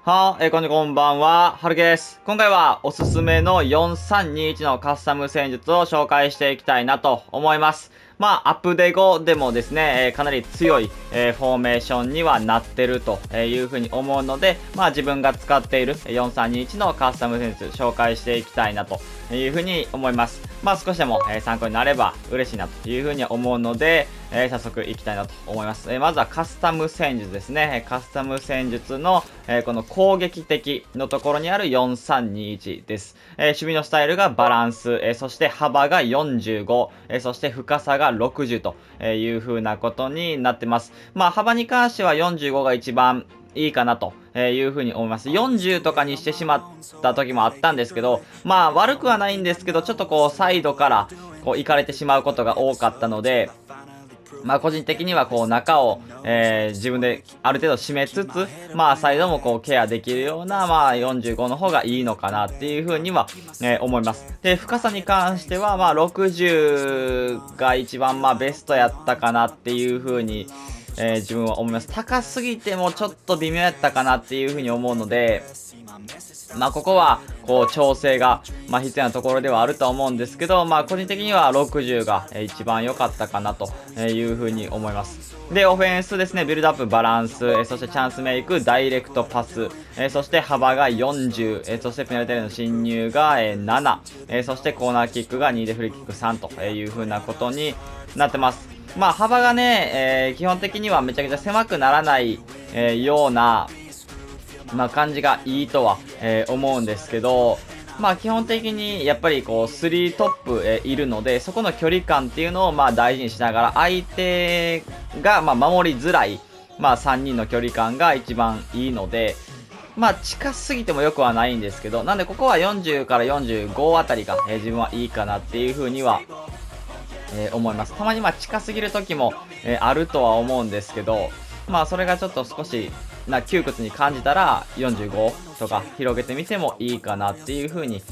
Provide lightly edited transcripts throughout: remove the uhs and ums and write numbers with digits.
こんばんは、はるけです。今回はおすすめの4321のカスタム戦術を紹介していきたいなと思います。アップデ後でもですね、かなり強い、フォーメーションにはなってるというふうに思うので、自分が使っている4321のカスタム戦術紹介していきたいなというふうに思います。少しでも参考になれば嬉しいなというふうに思うので、早速いきたいなと思います。まずはカスタム戦術ですね。カスタム戦術の、この攻撃的のところにある4321です。守備のスタイルがバランス、そして幅が45、そして深さが60という風なことになってます。幅に関しては45が一番いいかなというふうに思います。40とかにしてしまった時もあったんですけど、悪くはないんですけど、ちょっとこうサイドからこう行かれてしまうことが多かったので、個人的にはこう中を、自分である程度締めつつ、サイドもこうケアできるような、45の方がいいのかなっていう風には、思います。で、深さに関しては、60が一番ベストやったかなっていう風に、自分は思います。高すぎてもちょっと微妙やったかなっていう風に思うので、ここは、こう、調整が、必要なところではあると思うんですけど、個人的には60が一番良かったかなというふうに思います。で、オフェンスですね、ビルドアップ、バランス、そしてチャンスメイク、ダイレクトパス、そして幅が40、そしてペナルティーの侵入が7、そしてコーナーキックが2でフリーキック3というふうなことになってます。幅がね、基本的にはめちゃくちゃ狭くならない、ような、感じがいいとは、思うんですけど、基本的にやっぱりこう3トップ、いるので、そこの距離感っていうのを大事にしながら、相手が守りづらい、3人の距離感が一番いいので、近すぎても良くはないんですけど、なんでここは40から45あたりが、自分はいいかなっていう風には、思います。たまに近すぎる時も、あるとは思うんですけど、それがちょっと少し窮屈に感じたら45とか広げてみてもいいかなっていう風に、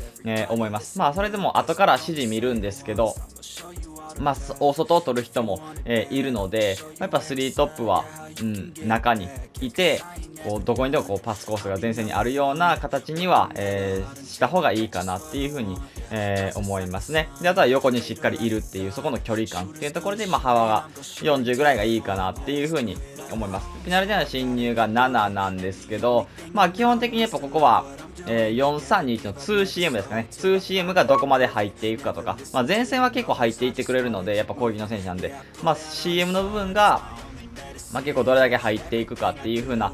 思います。それでも後から指示見るんですけど、大外を取る人も、いるので、やっぱ3トップは、中にいて、こうどこにでもこうパスコースが前線にあるような形には、した方がいいかなっていう風に、思いますね。で、あとは横にしっかりいるっていう、そこの距離感っていうところで、幅が40ぐらいがいいかなっていう風に思います。ペナルティーの侵入が7なんですけど、基本的にやっぱここは、4321の 2CM ですかね。2CM がどこまで入っていくかとか、前線は結構入っていってくれるので、やっぱ攻撃の選手なんで、CM の部分が、結構どれだけ入っていくかっていう風な、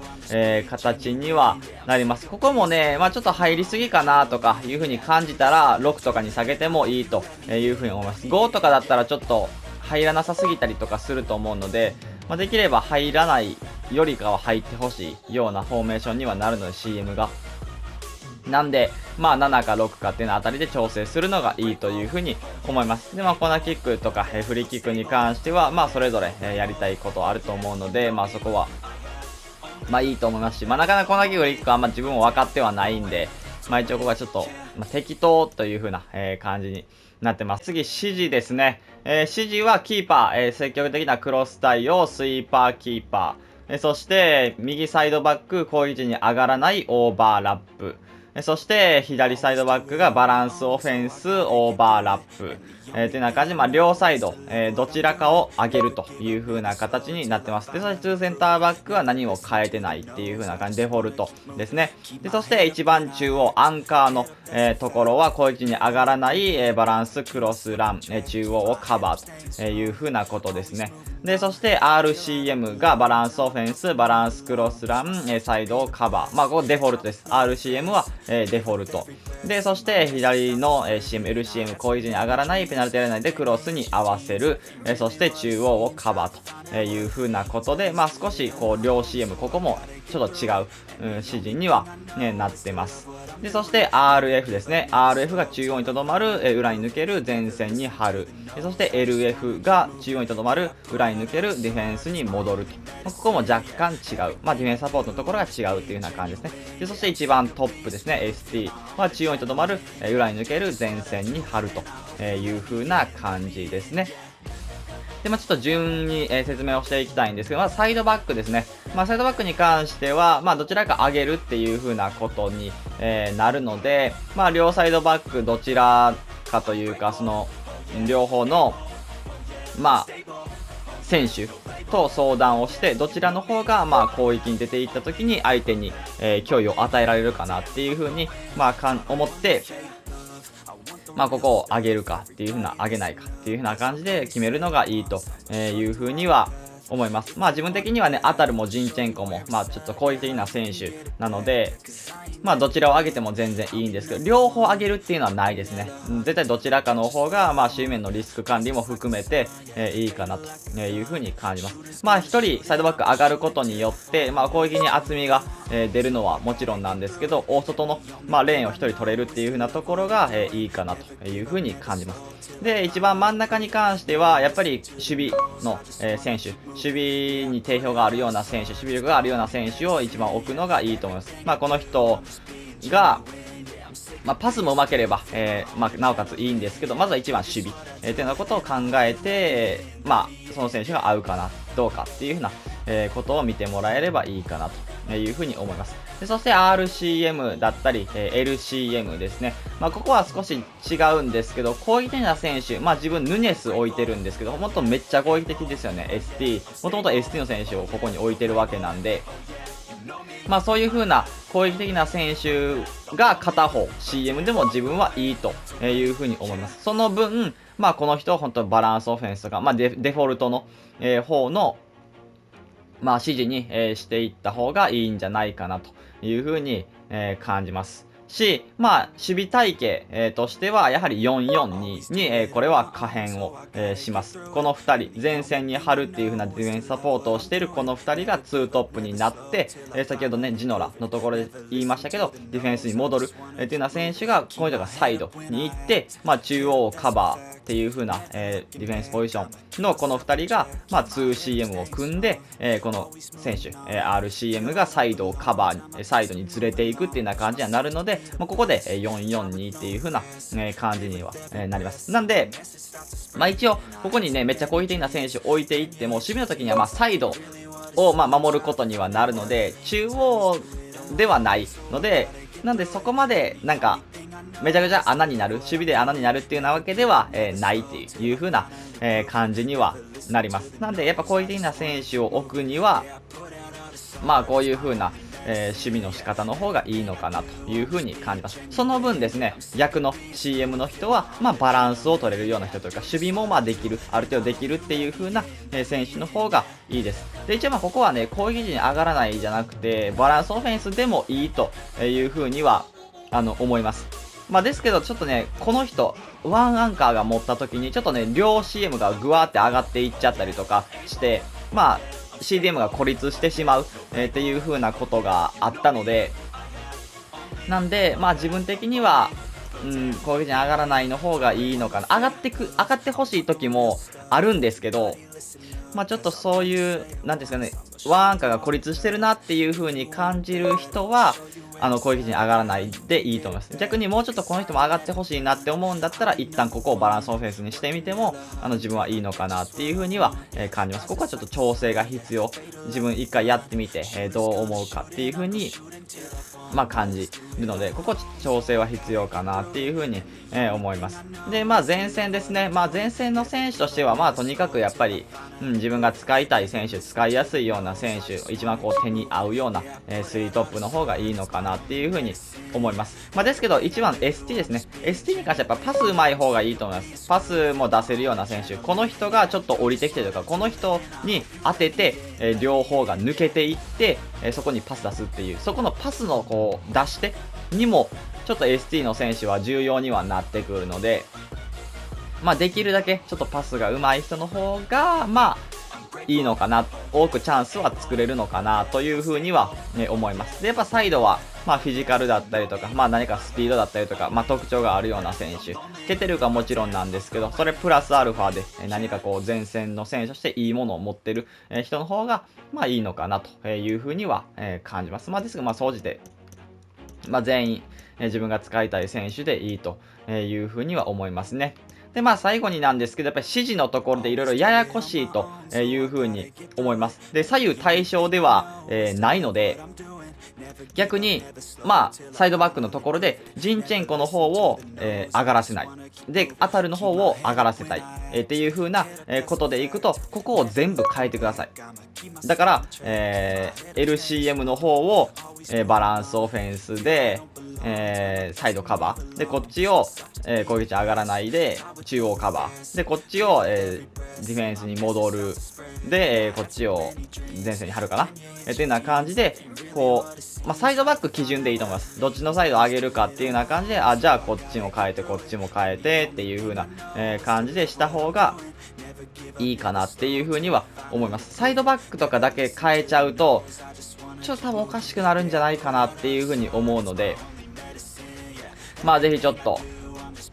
形にはなります。ここもね、ちょっと入りすぎかなとかいう風に感じたら、6とかに下げてもいいという風に思います。5とかだったらちょっと入らなさすぎたりとかすると思うので、できれば入らないよりかは入ってほしいようなフォーメーションにはなるので CM が。なんで、7か6かっていうのあたりで調整するのがいいというふうに思います。で、コーナーキックとか、フリーキックに関しては、それぞれ、やりたいことあると思うので、そこは、いいと思いますし、なかなかコーナーキック、フリーキックは自分も分かってはないんで、一応ここはちょっと、適当という風な、感じになってます。次、指示ですね。指示はキーパー、積極的なクロス対応、スイーパーキーパー、そして、右サイドバック、攻撃時に上がらないオーバーラップ。そして、左サイドバックがバランスオフェンス、オーバーラップ。っていうような感じで、両サイド、どちらかを上げるという風な形になってます。で、そして2センターバックは何も変えてないっていう風な感じ、デフォルトですね。で、そして一番中央、アンカーの、ところは攻撃に上がらない、バランス、クロス、ラン、中央をカバーという風なことですね。で、そして RCM がバランスオフェンス、バランスクロスラン、サイドをカバー。ここデフォルトです。RCM は、デフォルト。で、そして左の、CM、LCM、攻撃時に上がらないペナルティーエリア内でクロスに合わせる。そして中央をカバーという風なことで、少しこう両 CM、ここもちょっと違う、指示には、なってます。で、そして RF ですね。RF が中央にとどまる、裏に抜ける、前線に張る。で、そして LF が中央にとどまる、裏に抜ける、ディフェンスに戻ると。ここも若干違う。ディフェンスサポートのところが違うっていうような感じですね。で、そして一番トップですね。ST は中央にとどまる、裏に抜ける、前線に張るという風な感じですね。で、ちょっと順に、説明をしていきたいんですけど、サイドバックですね。サイドバックに関しては、どちらか上げるっていう風なことに、なるので、両サイドバックどちらかというか、その、両方の、選手と相談をして、どちらの方が、攻撃に出ていった時に相手に、脅威を与えられるかなっていう風に、思って、ここを上げるかっていう風な、上げないかっていう風な感じで決めるのがいいという風には思います。自分的にはね、アタルもジンチェンコも、ちょっと攻撃的な選手なので、どちらを上げても全然いいんですけど、両方上げるっていうのはないですね。絶対どちらかの方が、守備面のリスク管理も含めて、いいかなという風に感じます。一人サイドバック上がることによって、攻撃に厚みが、出るのはもちろんなんですけど、大外の、レーンを一人取れるっていう風なところが、いいかなという風に感じます。で、一番真ん中に関しては、やっぱり守備の、選手、守備に定評があるような選手、守備力があるような選手を一番置くのがいいと思います。この人が、パスも上手ければ、なおかついいんですけど、まずは一番守備、っていうようなことを考えて、その選手が合うかな、どうかっていうふうな、ことを見てもらえればいいかなというふうに思います。でそして RCM だったり、LCM ですね。ここは少し違うんですけど、攻撃的な選手、自分ヌネス置いてるんですけど、もっとめっちゃ攻撃的ですよね、ST。もともと ST の選手をここに置いてるわけなんで、そういう風な攻撃的な選手が片方 CM でも自分はいいという風に思います。その分、この人は本当にバランスオフェンスとか、デフォルトの、方の、指示に、していった方がいいんじゃないかなという風に、感じます。し、守備体系、としては、やはり442に、これは可変を、します。この2人、前線に張るっていう風なディフェンスサポートをしているこの2人が2トップになって、先ほどね、ジノラのところで言いましたけど、ディフェンスに戻る、っていうような選手が、この人がサイドに行って、中央をカバーっていう風な、ディフェンスポジションのこの2人が、2CM を組んで、この選手、RCM がサイドをカバー、サイドにずれていくっていうような感じになるので、ここで442っていう風な感じにはなります。なんで、一応、ここにね、めっちゃ攻撃的な選手置いていっても、守備の時にはサイドを守ることにはなるので、中央ではないので、なんでそこまでなんか、めちゃくちゃ穴になる、守備で穴になるっていうようなわけでは、ないっていう風な、感じにはなります。なんでやっぱ攻撃的な選手を置くには、こういう風な、守備の仕方の方がいいのかなという風に感じます。その分ですね、逆の CM の人は、バランスを取れるような人というか、守備もできる、ある程度できるっていう風な、選手の方がいいです。で、一応ここはね、攻撃時に上がらないじゃなくて、バランスオフェンスでもいいという風には、思います。ですけど、ちょっとね、この人、ワンアンカーが持った時に、ちょっとね、両 CM がぐわーって上がっていっちゃったりとかして、CDM が孤立してしまう、っていう風なことがあったので、なんで、自分的には、攻撃に上がらないの方がいいのかな。上がってほしい時もあるんですけど、ちょっとそういう、なんですかね、ワンアンカーが孤立してるなっていう風に感じる人は、攻撃陣上がらないでいいと思います。逆にもうちょっとこの人も上がってほしいなって思うんだったら、一旦ここをバランスオフェンスにしてみても、自分はいいのかなっていう風には、感じます。ここはちょっと調整が必要。自分一回やってみて、どう思うかっていう風に、感じるので、ここ調整は必要かなっていう風に、思います。で、前線ですね。前線の選手としては、とにかくやっぱり、自分が使いたい選手、使いやすいような選手、一番こう手に合うような、3トップの方がいいのかなっていう風に思います。ですけど、一番 ST ですね。ST に関してはやっぱパス上手い方がいいと思います。パスも出せるような選手。この人がちょっと降りてきてとか、この人に当てて、両方が抜けていって、そこにパス出すっていう、そこのパスのこう出してにも、ちょっと ST の選手は重要にはなってくるので、できるだけちょっとパスが上手い人の方が、いいのかな、多くチャンスは作れるのかなというふうには、思います。で、やっぱサイドは、フィジカルだったりとか、何かスピードだったりとか、特徴があるような選手、決定力はもちろんなんですけど、それプラスアルファで、何かこう前線の選手としていいものを持ってる、人の方が、いいのかなというふうには、感じます。ですが、総じて、全員、自分が使いたい選手でいいというふうには思いますね。で、まあ最後になんですけど、やっぱり指示のところでいろいろややこしいというふうに思います。で、左右対称では、ないので、逆に、まあ、サイドバックのところで、ジンチェンコの方を、上がらせない。で、アタルの方を上がらせたい。っていう風な、ことでいくと、ここを全部変えてください。だから、LCM の方を、バランスオフェンスで、サイドカバー。で、こっちを、攻撃上がらないで、中央カバー。で、こっちを、ディフェンスに戻る。で、こっちを前線に張るかな。っていうような感じで、こう、まあ、サイドバック基準でいいと思います。どっちのサイドを上げるかっていうような感じで、あ、じゃあこっちも変えて、こっちも変えてっていう風な、感じでした方がいいかなっていう風には思います。サイドバックとかだけ変えちゃうと、ちょっと多分おかしくなるんじゃないかなっていう風に思うので、まあぜひちょっと、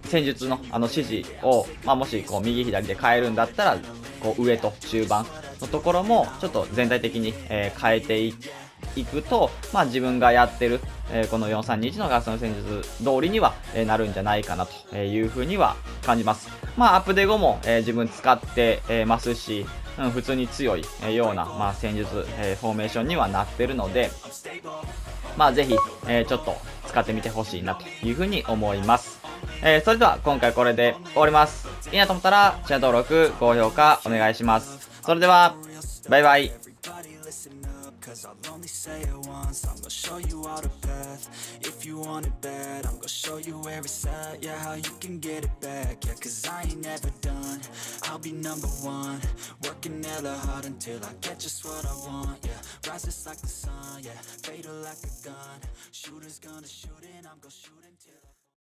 戦術の指示を、まあ、もしこう右左で変えるんだったら、こう上と中盤のところもちょっと全体的に、変えていくと、まあ、自分がやってる、この4321のガスの戦術通りには、なるんじゃないかなというふうには感じます。まあ、アップデ後も、自分使って、ますし、普通に強い、ような、まあ、戦術、フォーメーションにはなってるので、まあ、ぜひ、ちょっと使ってみてほしいなというふうに思います。それでは今回これで終わります。いいなと思ったらチャンネル登録、高評価お願いします。それでは、バイバイ。Cause I'll only say it once. I'm gonna show you all the path. If you want it bad, I'm gonna show you where it's at. Yeah, how you can get it back. Yeah, cause I ain't never done. I'll be number one. Working hella hard until I get just what I want. Yeah, rise just like the sun. Yeah, fatal like a gun. Shooters gonna shoot and I'm gonna shoot until I